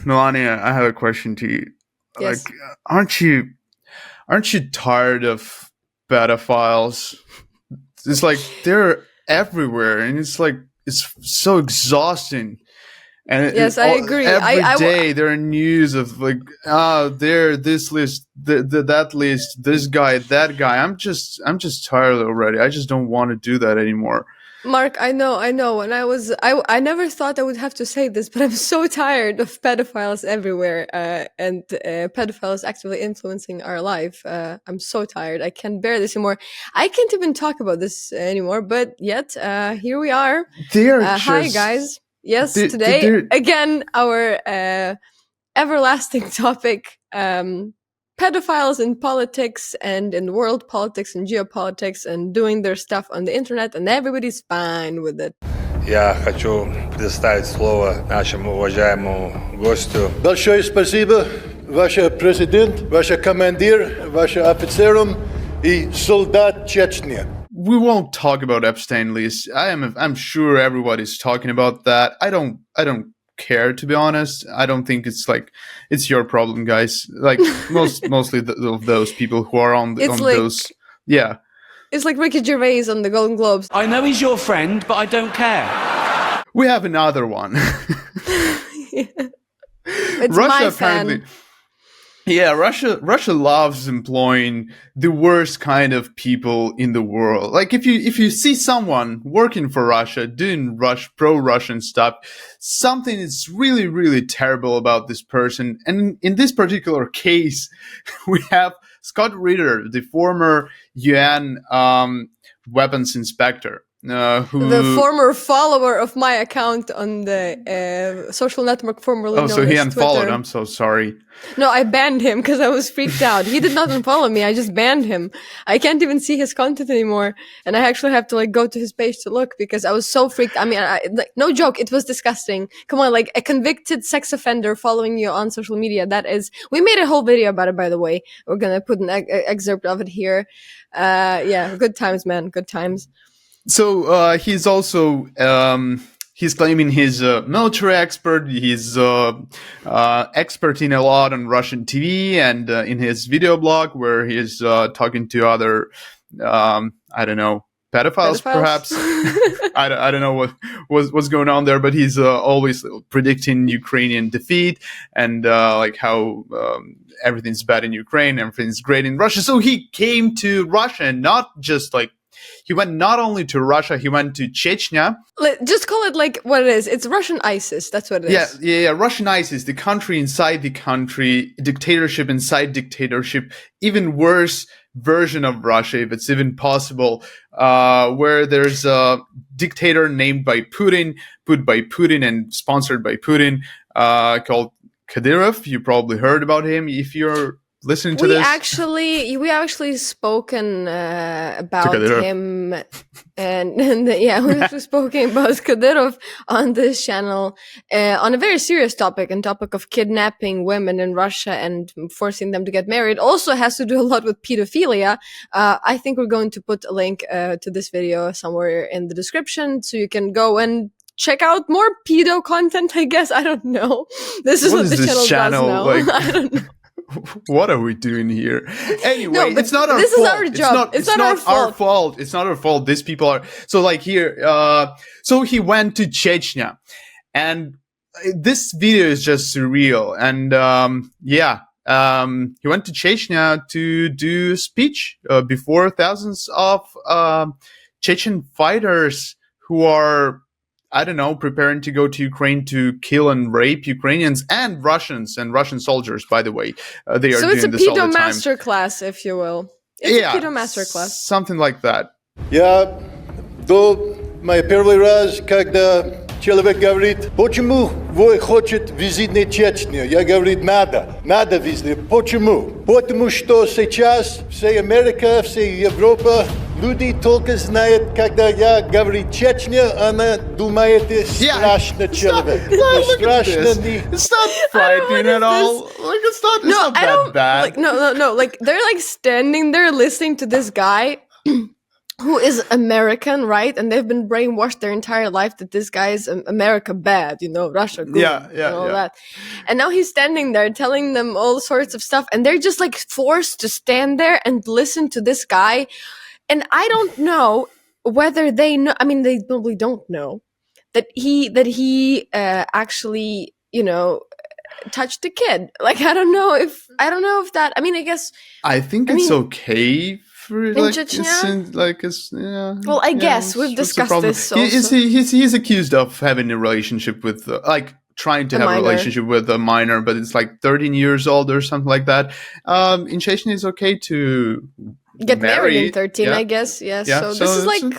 Melania, I have a question to you. Yes. Like, aren't you tired of pedophiles? It's like they're everywhere, and it's like it's so exhausting. And Yes, I agree. Every day there are news of like, there this list, that list, this guy, that guy. I'm just tired already. I just don't want to do that anymore. Mark, I know. When I never thought I would have to say this, but I'm so tired of pedophiles everywhere, and pedophiles actively influencing our life. I'm so tired. I can't bear this anymore. I can't even talk about this anymore, but yet, here we are. Hi, guys. Yes, today, again, our everlasting topic, pedophiles in politics and in world politics and geopolitics and doing their stuff on the internet, and everybody's fine with it. Я хочу предоставить слово нашему уважаемому гостю. Большое спасибо, ваш президент, ваш командир, ваш офицерам и солдат Чечни. We won't talk about Epstein list. I'm sure everybody's talking about that. I don't care, to be honest. I don't think it's your problem, guys. Like mostly of those people who are on those. Yeah. It's like Ricky Gervais on the Golden Globes. I know he's your friend, but I don't care. We have another one. It's Russia my fan. apparently. Yeah, Russia loves employing the worst kind of people in the world. Like if you see someone working for Russia, doing pro-Russian stuff, something is really, really terrible about this person. And in this particular case, we have Scott Ritter, the former UN weapons inspector. The former follower of my account on the social network formerly known as so he unfollowed. Twitter. I'm so sorry. No, I banned him because I was freaked out. He did not unfollow me. I just banned him. I can't even see his content anymore, and I actually have to go to his page to look because I was so freaked. I mean, no joke. It was disgusting. Come on, like a convicted sex offender following you on social media. That is. We made a whole video about it, by the way. We're gonna put an excerpt of it here. Yeah, good times, man. Good times. So he's also he's claiming he's a military expert. He's expert in a lot on Russian TV and in his video blog where he's talking to other I don't know, pedophiles? Perhaps. I don't know what's going on there, but he's always predicting Ukrainian defeat and like how everything's bad in Ukraine, everything's great in Russia. So he came to Russia and not just like. He went not only to Russia, he went to Chechnya. Just call it like what it is. It's Russian ISIS. That's what it is. Yeah. Russian ISIS, the country inside the country, dictatorship inside dictatorship, even worse version of Russia, if it's even possible, where there's a dictator named by Putin, put by Putin and sponsored by Putin, called Kadyrov. You probably heard about him if you're listening to this. We actually spoken about him, and yeah, we've actually spoken about Kadyrov on this channel on a very serious topic of kidnapping women in Russia and forcing them to get married. Also has to do a lot with pedophilia. I think we're going to put a link to this video somewhere in the description so you can go and check out more pedo content. I guess I don't know. This is what the channel does now. Like, I don't know. What are we doing here? Anyway, no, it's not our fault. This is our job. It's not our fault. It's not our fault. These people are so like here. So he went to Chechnya, and this video is just surreal. And he went to Chechnya to do a speech before thousands of Chechen fighters who are, I don't know, preparing to go to Ukraine to kill and rape Ukrainians and Russians and Russian soldiers, by the way. They are doing this all the time. So it's a pedo masterclass, if you will. It's a pedo masterclass. Something like that. Я до мой первый раз, когда человек говорит, почему вы хотите визитить Чечню? Я говорю, надо визитить. Почему? Потому что сейчас вся Америка, вся Европа, люди только знают, когда я говорю Чечня, она думает, страшный человек. It's not frightening at all. Like it's not that bad. Like, no. Like they're like standing there listening to this guy who is American, right? And they've been brainwashed their entire life that this guy is America bad, Russia good, and all that. And now he's standing there telling them all sorts of stuff, and they're just like forced to stand there and listen to this guy. And I don't know whether they know. I mean, they probably don't know that he actually, touched a kid. Like, I don't know if that. I mean, I guess. I think it's okay for in Chechnya. Well, I guess we've discussed this. Also. He's accused of having a relationship with trying to have a relationship with a minor, but it's like 13 years old or something like that. In Chechnya, it's okay to get married in 13, I guess. Yeah. So this is makes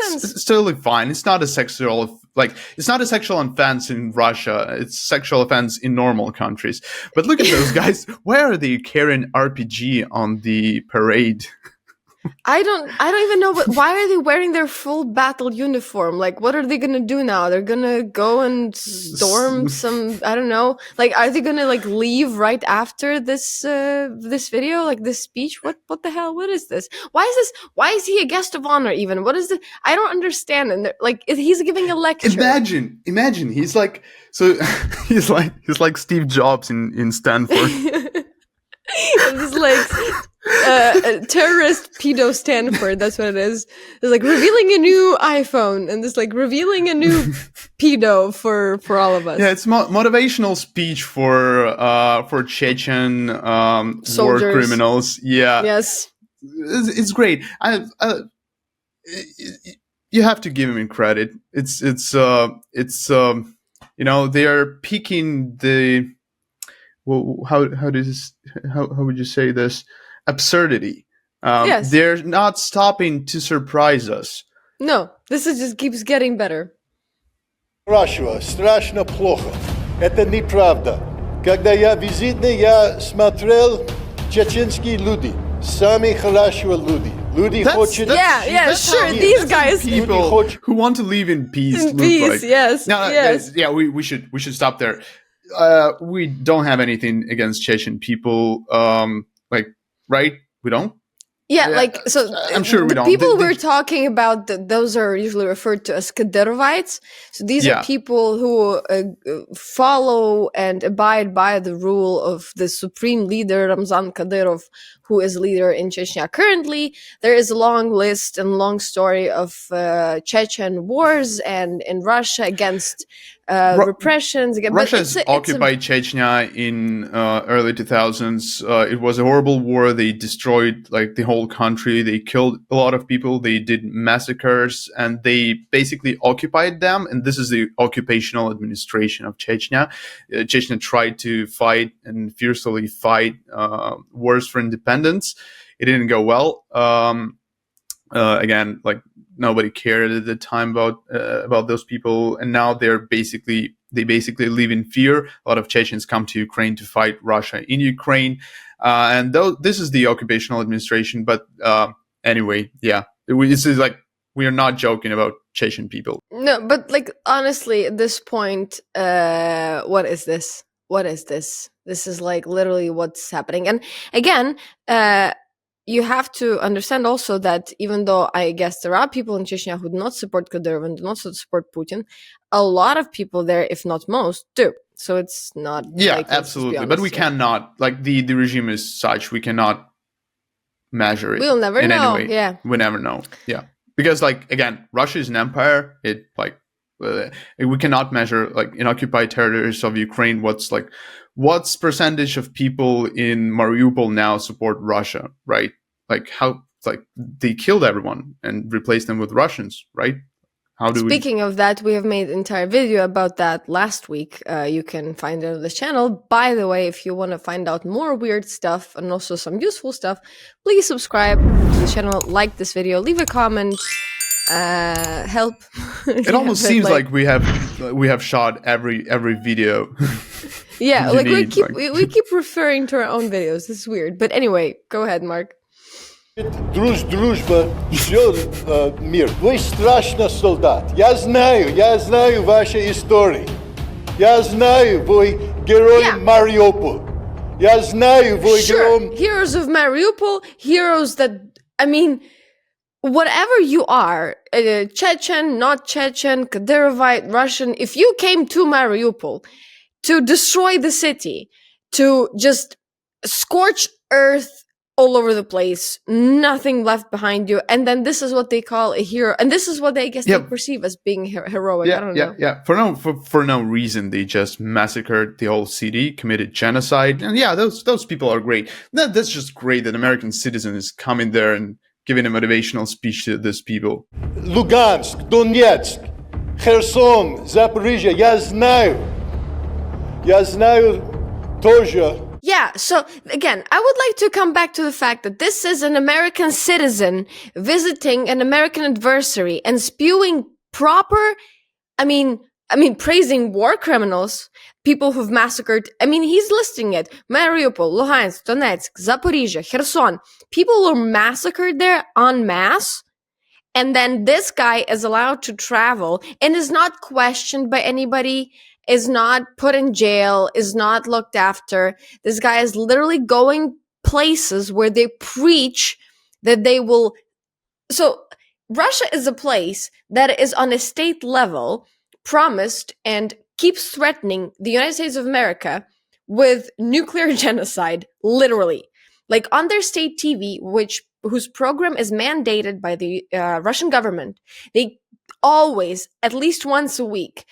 sense. It's totally fine. It's not a sexual offense in Russia. It's sexual offense in normal countries. But look at those guys. Why are they carrying RPG on the parade? I don't even know, but why are they wearing their full battle uniform? Like, what are they gonna do now? They're gonna go and storm some, I don't know. Like, are they gonna leave right after this video, like this speech? What the hell? What is this? Why is he a guest of honor even? What is it? I don't understand. And he's giving a lecture. Imagine he's like, so he's like Steve Jobs in Stanford. It's like terrorist pedo Stanford. That's what it is. It's like revealing a new iPhone, and it's like revealing a new pedo for all of us. Yeah, it's motivational speech for Chechen war criminals. Yeah, yes, it's great. You have to give him credit. It's they are peaking the. Well, how would you say this? Absurdity. Yes. They're not stopping to surprise us. No, this just keeps getting better. Спрашиваю, страшно плохо. Это неправда. Когда я визитный, я смотрел чеченские люди. Самые хорошие люди. Люди хотят... Yeah, sure, these guys. People who want to live in peace. In peace, yes. No, yes. Yeah, we should stop there. We don't have anything against Chechen people. Right? We don't? Yeah, so I'm sure we don't. People we're talking about, those are usually referred to as Kadyrovites. So these are people who follow and abide by the rule of the supreme leader, Ramzan Kadyrov, who is leader in Chechnya currently. There is a long list and long story of Chechen wars and in Russia against repressions. Russia has occupied Chechnya in early 2000s. It was a horrible war. They destroyed the whole country. They killed a lot of people. They did massacres, and they basically occupied them. And this is the occupational administration of Chechnya. Chechnya tried to fight and fiercely fight wars for independence. It didn't go well. Again, nobody cared at the time about those people, and now they basically live in fear. A lot of Chechens come to Ukraine to fight Russia in Ukraine, and this is the occupational administration. But anyway, yeah, this is we are not joking about Chechen people. No, but honestly, at this point, what is this? What is this? This is literally what's happening. And again, you have to understand also that even though I guess there are people in Chechnya who do not support Kadyrov and do not support Putin, a lot of people there, if not most, do. So it's not. Yeah, absolutely. But we cannot, the regime is such, we cannot measure it. We'll never in know. Any way. Yeah. We never know. Yeah. Because again, Russia is an empire. It we cannot measure in occupied territories of Ukraine what's percentage of people in Mariupol now support Russia, right? How they killed everyone and replaced them with Russians, right? Speaking of that, we have made an entire video about that last week. You can find it on this channel. By the way, if you want to find out more weird stuff and also some useful stuff, please subscribe to the channel, like this video, leave a comment, help. It almost seems like we have shot every video. Yeah, we keep referring to our own videos. This is weird. But anyway, go ahead, Mark. Дружба, все мир. Вы страшный солдат. Я знаю ваши истории. Я знаю, вы герой Мариуполь. Я знаю, вы герой... Heroes of Mariupol, heroes that, whatever you are, Chechen, not Chechen, Kadyrovite, Russian, if you came to Mariupol to destroy the city, to just scorch earth all over the place, nothing left behind you, and then this is what they call a hero, and this is what they they perceive as being heroic. I don't know. Yeah. For no reason, they just massacred the whole city, committed genocide, and those people are great. That's just great that American citizen is coming there and giving a motivational speech to these people. Lugansk, Donetsk, Kherson, Zaporizhia, я знаю тоже. Yeah, so again, I would like to come back to the fact that this is an American citizen visiting an American adversary and spewing proper, praising war criminals, people who've massacred, he's listing it, Mariupol, Luhansk, Donetsk, Zaporizhia, Kherson, people were massacred there en masse, and then this guy is allowed to travel and is not questioned by anybody, is not put in jail, is not looked after. This guy is literally going places where they preach that they will. So Russia is a place that is on a state level promised and keeps threatening the United States of America with nuclear genocide, literally. Like on their state TV, whose program is mandated by the Russian government, they always, at least once a week,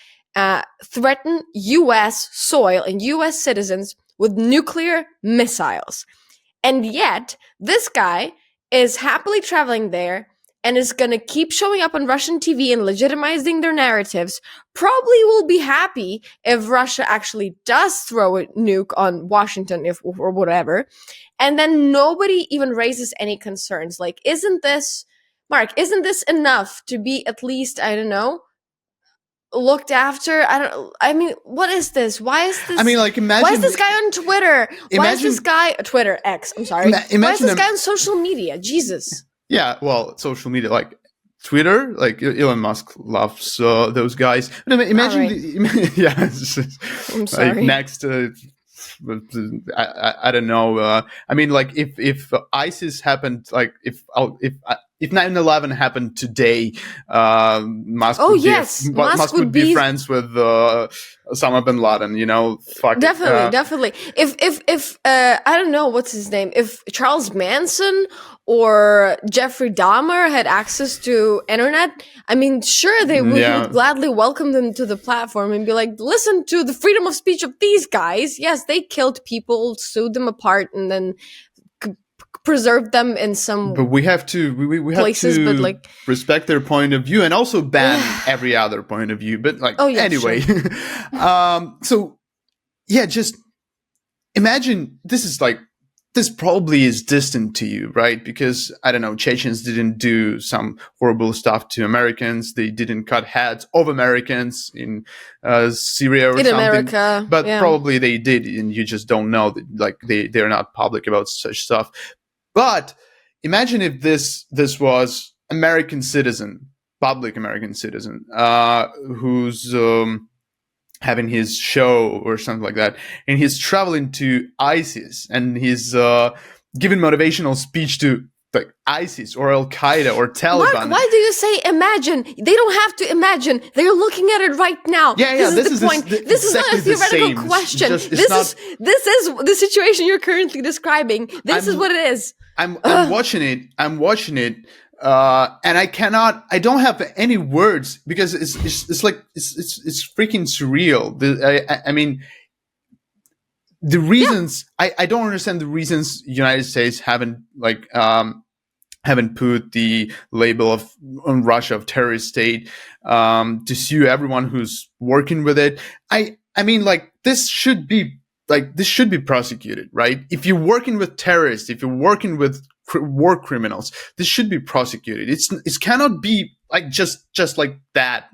threaten U.S. soil and U.S. citizens with nuclear missiles. And yet, this guy is happily traveling there and is going to keep showing up on Russian TV and legitimizing their narratives, probably will be happy if Russia actually does throw a nuke on Washington or whatever. And then nobody even raises any concerns. Like, isn't this enough to be at least, I don't know, looked after? What is this? Why is this? Imagine. Why is this guy on Twitter? Why is this guy Twitter X? I'm sorry. Why is this guy on social media? Jesus. Yeah, well, social media, like Twitter, like Elon Musk loves those guys. But imagine, I'm sorry. Like next, I don't know. If ISIS happened, like if 9/11 happened today, Musk would be friends with Osama bin Laden. Definitely. If I don't know what's his name. If Charles Manson or Jeffrey Dahmer had access to internet, sure they would gladly welcome them to the platform and be like, listen to the freedom of speech of these guys. Yes, they killed people, sued them apart, and then preserve them in some. But we have to respect their point of view and also ban every other point of view. But anyway, sure. Just imagine this probably is distant to you, right? Because I don't know, Chechens didn't do some horrible stuff to Americans. They didn't cut heads of Americans in Syria or something. America, but probably they did, and you just don't know. They're not public about such stuff. But imagine if this was American citizen, public American citizen, who's having his show or something like that, and he's traveling to ISIS, and he's giving motivational speech to like ISIS or Al Qaeda or Taliban. Mark, why do you say imagine? They don't have to imagine. They're looking at it right now. This is the point. This is not a theoretical question. This is the situation you're currently describing. This is what it is. I'm watching it. And I don't have any words because it's freaking surreal. The reasons I don't understand the reasons United States haven't put the label on Russia of terrorist state, to sue everyone who's working with it. This should be prosecuted, right? If you're working with terrorists, if you're working with war criminals, this should be prosecuted. It cannot be like just like that.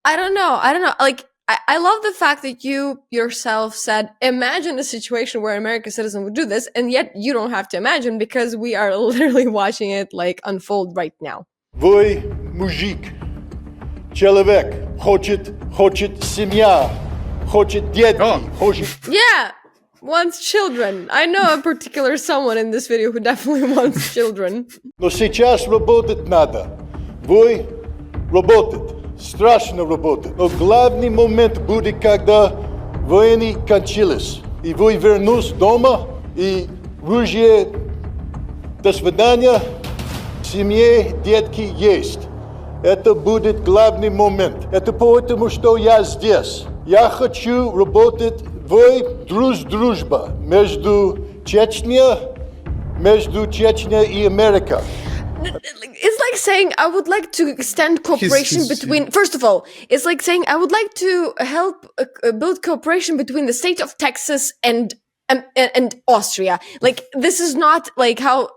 I don't know. Like, I love the fact that you yourself said, imagine a situation where an American citizen would do this, and yet you don't have to imagine because we are literally watching it like unfold right now. Вы мужик, человек, хочет семья, хочет детей, хочет. Yeah. wants children. I know a particular someone in this video who definitely wants children. Но сейчас работать надо. Вы работать. Страшно работать. Но главный момент будет, когда войны кончились. И вы вернусь дома, и ружье до свидания, семье, детки есть. Это будет главный момент. Это потому, что я здесь. Я хочу работать в дружба между Чечней и Америкой. It's like saying I would like to extend cooperation between. First of all, it's like saying I would like to help build cooperation between the state of Texas and Austria. Like, this is not like how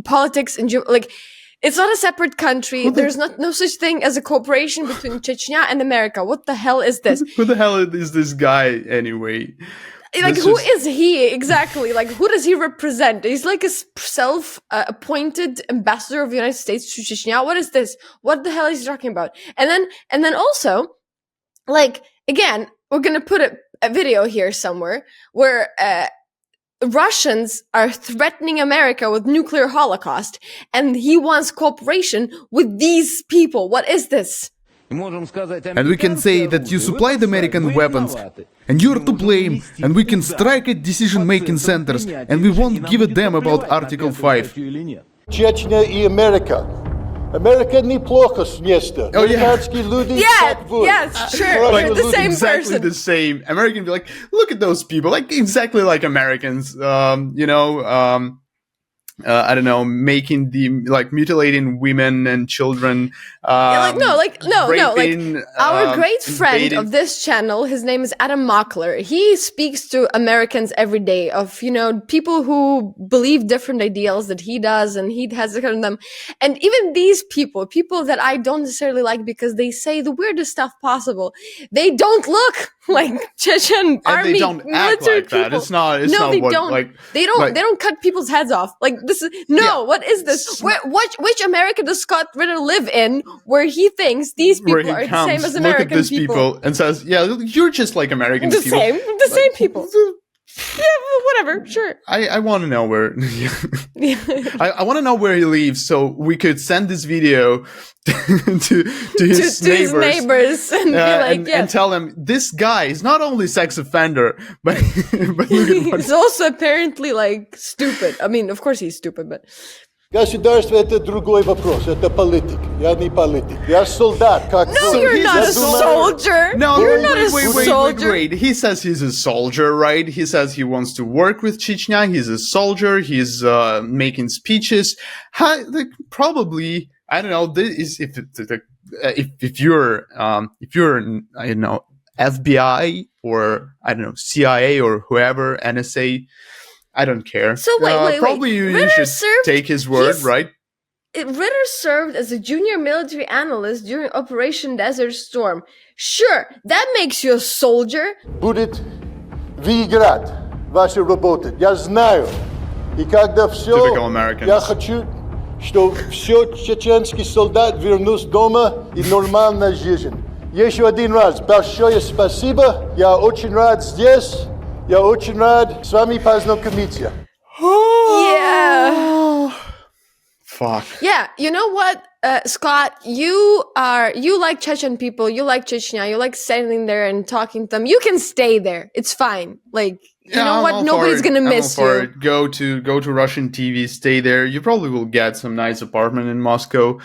politics and like. It's not a separate country. There's no such thing as a cooperation between Chechnya and America. What the hell is this? Who the hell is this guy anyway? Like, who is he exactly? Like, who does he represent? He's like a self-appointed ambassador of the United States to Chechnya. What is this? What the hell is he talking about? And then also, like, again, we're gonna put a video here somewhere where Russians are threatening America with nuclear holocaust, and he wants cooperation with these people. What is this? And we can say that you supplied American weapons, and you're to blame, and we can strike at decision-making centers, and we won't give a damn about Article 5. Чечня и Америка. America неплохо место. Oh, yeah. Американские люди, Yeah, как вы. yes, sure. Like, We're the same exactly person. the same. American be like, look at those people, like exactly like Americans. I don't know, making mutilating women and children. Raping, our great friend invading. of this channel, his name is Adam Mockler. He speaks to Americans every day of, people who believe different ideals that he does, and he has kind of them. And even these people that I don't necessarily like because they say the weirdest stuff possible, they don't look like Chechen army they don't act military like that. people. It's not they what, don't. like- They don't. like- They don't cut people's heads off. Like, this is no. Yeah. What is this? Which America does Scott Ritter live in, where he thinks these Where people he are the comes, same as look American at these people and says, "Yeah, you're just like American The people." same people. Yeah, whatever. Sure. I want to know where. Yeah. I want to know where he lives, so we could send this video to his to his neighbors and be like, and yes. tell them this guy is not only sex offender, but look at what He's also apparently like stupid. I mean, of course he's stupid, but Государство это другой вопрос. Это политик. Я не политик. Я солдат, как no, вы. you're he's not a a soldier. No, you're wait, not a wait, soldier. wait. He says he's a soldier, right? He says he wants to work with Chechnya. He's a soldier. He's making speeches. Probably, I don't know. This is if you're I don't know, FBI or I don't know, CIA or whoever, NSA. I don't care. So wait. Probably you Ritter should served- take his word, he's- right? Ritter served as a junior military analyst during Operation Desert Storm. Sure, that makes you a soldier. Будет выиграть ваша работа. Я знаю. И когда все, Typical Americans. я хочу, чтобы все чеченские солдаты вернулись дома и нормальная жизнь. Еще один раз большое спасибо. Я очень рад здесь. Я очень рад с вами познакомиться. Yeah. Fuck. Yeah, you know what, Scott? You like Chechen people. You like Chechnya. You like standing there and talking to them. You can stay there. It's fine. Like, you know I'm what? all Nobody's for it. gonna I'm all miss for you. it. Go to Russian TV, stay there. You probably will get some nice apartment in Moscow,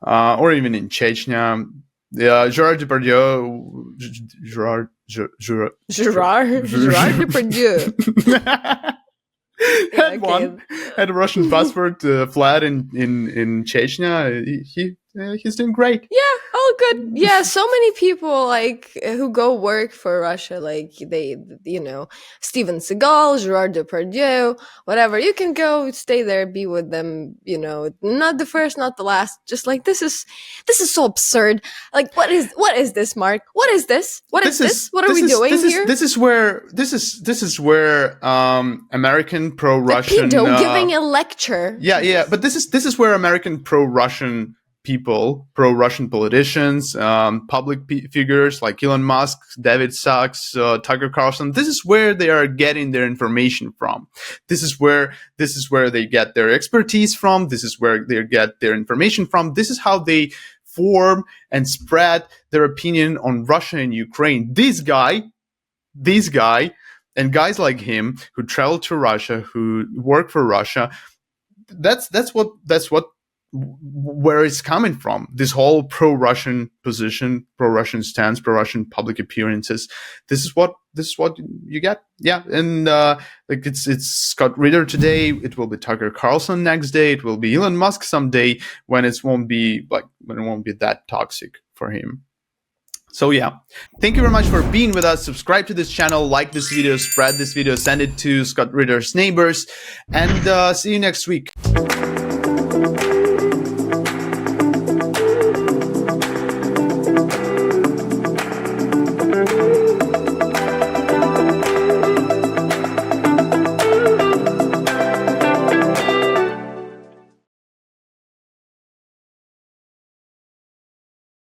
or even in Chechnya. Yeah, Gerard Depardieu, Gerard Depardieu. had okay. had a Russian passport, flat in Chechnya. He's doing great. Yeah, all good. Yeah, so many people like who go work for Russia, like they, Steven Seagal, Gerard Depardieu, whatever. You can go stay there, be with them. Not the first, not the last. Just like this is so absurd. Like, what is this, Mark? What is this? What is this? What are we doing here? This is where American pro-Russian Pedo giving a lecture. Yeah, but this is where American pro-Russian people, pro-Russian politicians, public figures like Elon Musk, David Sachs, Tucker Carlson. This is where they are getting their information from. This is where they get their expertise from. This is where they get their information from. This is how they form and spread their opinion on Russia and Ukraine. This guy, and guys like him who travel to Russia, who work for Russia, that's where it's coming from. This whole pro-Russian position, pro-Russian stance, pro-Russian public appearances. This is what you get. Yeah, and like it's Scott Ritter today. It will be Tucker Carlson next day. It will be Elon Musk someday when it won't be that toxic for him. So yeah, thank you very much for being with us. Subscribe to this channel, like this video, spread this video, send it to Scott Ritter's neighbors, and see you next week.